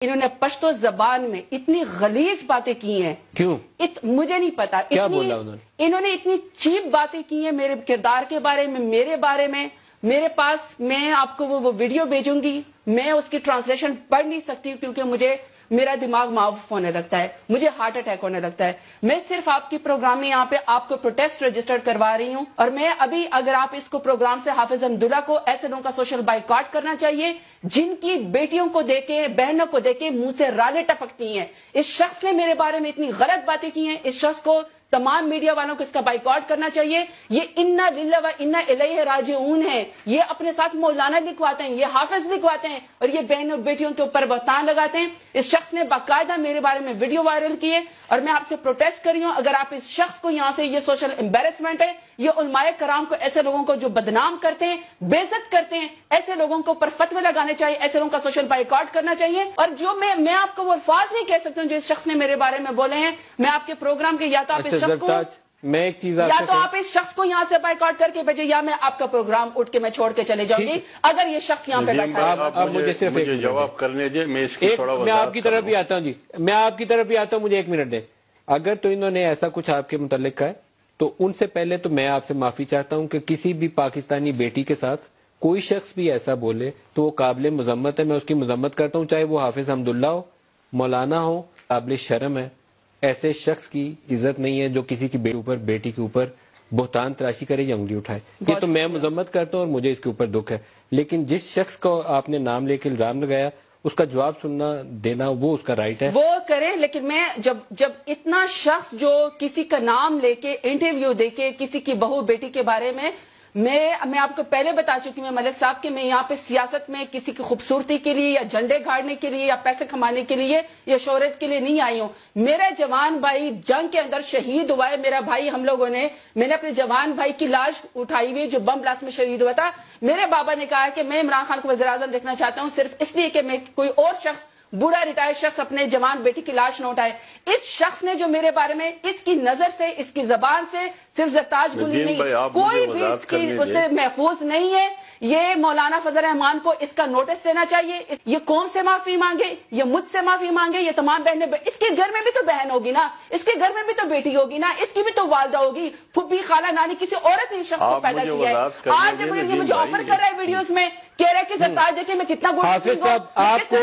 انہوں نے پشتو زبان میں اتنی غلیظ باتیں کی ہیں. کیوں؟ مجھے نہیں پتا. کیا بولا انہوں نے اتنی چیپ باتیں کی ہیں میرے کردار کے بارے میں، میرے بارے میں. میرے پاس، میں آپ کو وہ ویڈیو بھیجوں گی، میں اس کی ٹرانسلیشن پڑھ نہیں سکتی کیونکہ میرا دماغ معاف ہونے لگتا ہے، مجھے ہارٹ اٹیک ہونے لگتا ہے. میں صرف آپ کی پروگرام میں یہاں پہ آپ کو پروٹیسٹ رجسٹرڈ کروا رہی ہوں، اور میں ابھی اگر آپ اس کو پروگرام سے حافظ حمداللہ کو ایسے لوگوں کا سوشل بائیکاٹ کرنا چاہیے جن کی بیٹیوں کو دیکھے، بہنوں کو دیکھے منہ سے رالے ٹپکتی ہیں. اس شخص نے میرے بارے میں اتنی غلط باتیں کی ہیں، اس شخص کو، تمام میڈیا والوں کو اس کا بائیکاٹ کرنا چاہیے. یہ انا للہ و انا الیہ راجعون ہے. یہ اپنے ساتھ مولانا لکھواتے ہیں، یہ حافظ لکھواتے ہیں، اور یہ بہنوں بیٹیوں کے اوپر بہتان لگاتے ہیں. اس شخص نے باقاعدہ میرے بارے میں ویڈیو وائرل کی ہے، اور میں آپ سے پروٹیسٹ کر رہی ہوں. اگر آپ اس شخص کو یہاں سے، یہ سوشل امبیرسمنٹ ہے، یہ علماء کرام کو، ایسے لوگوں کو جو بدنام کرتے ہیں، بے عزت کرتے ہیں، ایسے لوگوں کو پر فتوے لگانے چاہیے، ایسے لوگوں کا سوشل بائیکاٹ کرنا چاہیے. اور جو میں آپ کو وہ الفاظ نہیں کہہ سکتی ہوں جو اس شخص نے میرے بارے میں بولے ہیں. میں آپ کے پروگرام کے، یا تو آپ اس شخص کو، میں ایک چیز یا تو آپ اس شخص کو یہاں سے بائیکاٹ کر کے بھیجے، یا میں آپ کا پروگرام اٹھ کے میں چھوڑ کے چلے جاؤں گی اگر یہ شخص یہاں پہ بیٹھا ہے. آپ مجھے صرف ایک جواب کرنے دیں، میں آپ کی طرف بھی آتا ہوں. جی میں آپ کی طرف بھی آتا ہوں، مجھے 1 منٹ دیں. اگر تو انہوں نے ایسا کچھ آپ کے متعلق کہا ہے تو ان سے پہلے تو میں آپ سے معافی چاہتا ہوں کہ کسی بھی پاکستانی بیٹی کے ساتھ کوئی شخص بھی ایسا بولے تو وہ قابل مذمت ہے. میں اس کی مذمت کرتا ہوں، چاہے وہ حافظ حمداللہ ہو، مولانا ہو. قابل شرم ہے. ایسے شخص کی عزت نہیں ہے جو کسی کی بیٹی کے اوپر بہتان تراشی کرے یا انگلی اٹھائے. یہ تو میں مذمت کرتا ہوں اور مجھے اس کے اوپر دکھ ہے. لیکن جس شخص کو آپ نے نام لے کے الزام لگایا، اس کا جواب سننا دینا وہ اس کا رائٹ ہے، وہ کرے. لیکن میں جب اتنا شخص جو کسی کا نام لے کے انٹرویو دے کے کسی کی بہو بیٹی کے بارے میں، میں آپ کو پہلے بتا چکی ہوں ملک صاحب کہ میں یہاں پہ سیاست میں کسی کی خوبصورتی کے لیے یا جھنڈے گاڑنے کے لیے یا پیسے کمانے کے لیے یا شہرت کے لیے نہیں آئی ہوں. میرا جوان بھائی جنگ کے اندر شہید ہوا ہے. میرا بھائی، ہم لوگوں نے، میں نے اپنے جوان بھائی کی لاش اٹھائی ہوئی جو بم بلاسٹ میں شہید ہوا تھا. میرے بابا نے کہا کہ میں عمران خان کو وزیر اعظم دیکھنا چاہتا ہوں صرف اس لیے کہ میں کوئی اور شخص، بوڑھا ریٹائر شخص، اپنے جوان بیٹی کی لاش نہ اٹھائے. اس شخص نے جو میرے بارے میں، اس کی نظر سے، اس کی زبان سے صرف زرتاج گلی نہیں، کوئی بھی اس کی، اس سے محفوظ نہیں ہے. یہ مولانا فضل الرحمان کو اس کا نوٹس لینا چاہیے. یہ قوم سے معافی مانگے، یہ مجھ سے معافی مانگے، یہ تمام بہنیں. اس کے گھر میں بھی تو بہن ہوگی نا، اس کے گھر میں بھی تو بیٹی ہوگی نا، اس کی بھی تو والدہ ہوگی، پھپھی، خالہ، نانی. کسی عورت نے اس شخص کو پیدا کیا ہے. آج جب یہ مجھے آفر کر رہا ہے ویڈیوز میں، کہہ رہا ہے کہ زرتاج دیکھیں میں کتنا گڈ. حافظ صاحب، آپ کو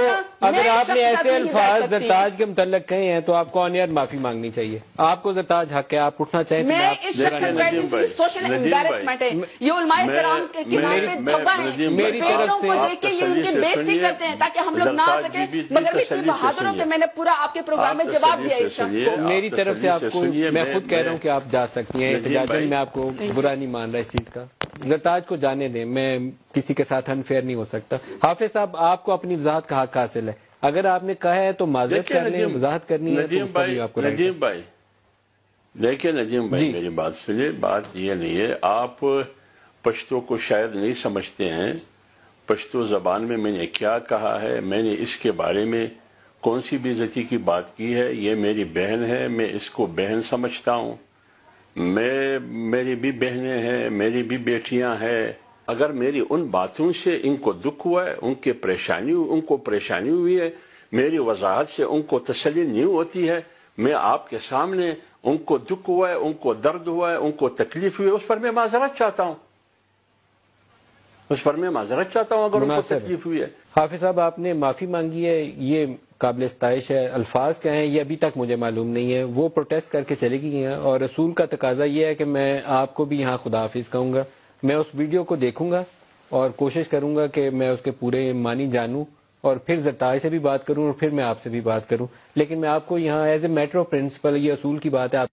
اگر آپ نے ایسے الفاظ زرتاج کے متعلق کہے ہیں تو آپ کو آن ایئر معافی مانگنی چاہیے. آپ کو زرتاج حق ہے، آپ اٹھنا چاہیں. میں اس شخص سے سوشل امبیرسمنٹ ہے، یہ علماء کرام کے نام پہ دھبا ہے. میری طرف سے کو دیکھ کے یہ ان کی بےزتی کرتے ہیں تاکہ ہم لوگ نہ آ سکیں. مگر اتنی بہادروں کے میں نے پورا آپ کے پروگرام میں جواب دیا اس شخص کو. میری طرف سے آپ کو، میں خود کہہ رہا ہوں کہ آپ جا سکتی ہیں احتجاجاً. میں آپ کو برا نہیں مان رہا اس چیز کا. زرتاج کو جانے دیں، میں کسی کے ساتھ انفیئر نہیں ہو سکتا. حافظ صاحب، آپ کو اپنی وضاحت کا حق حاصل ہے. اگر آپ نے کہا ہے تو معذرت کر لیں، وضاحت کرنی ہے تو آپ کو. ندیم بھائی دیکھیں، ندیم بھائی میری بات سنیے. بات یہ نہیں ہے، آپ پشتو کو شاید نہیں سمجھتے ہیں. پشتو زبان میں نے کیا کہا ہے، میں نے اس کے بارے میں کون سی بے عزتی کی بات کی ہے. یہ میری بہن ہے، میں اس کو بہن سمجھتا ہوں. میری بھی بہنیں ہیں، میری بھی بیٹیاں ہیں. اگر میری ان باتوں سے ان کو دکھ ہوا ہے، ان کو پریشانی ہوئی ہے، میری وضاحت سے ان کو تسلی نہیں ہوتی ہے، میں آپ کے سامنے ان کو دکھ ہوا ہے، ان کو درد ہوا ہے، ان کو تکلیف ہوئی ہے، اس پر میں معذرت چاہتا ہوں. اگر ان کو تکلیف ہوئی ہے. حافظ صاحب، آپ نے معافی مانگی ہے، یہ قابل ستائش ہے. الفاظ کیا ہیں یہ ابھی تک مجھے معلوم نہیں ہے. وہ پروٹیسٹ کر کے چلی گئی ہیں، اور رسول کا تقاضا یہ ہے کہ میں آپ کو بھی یہاں خدا حافظ کہوں گا. میں اس ویڈیو کو دیکھوں گا اور کوشش کروں گا کہ میں اس کے پورے معنی جانوں، اور پھر زرتاج سے بھی بات کروں اور پھر میں آپ سے بھی بات کروں. لیکن میں آپ کو یہاں as a matter of principle, یہ اصول کی بات ہے.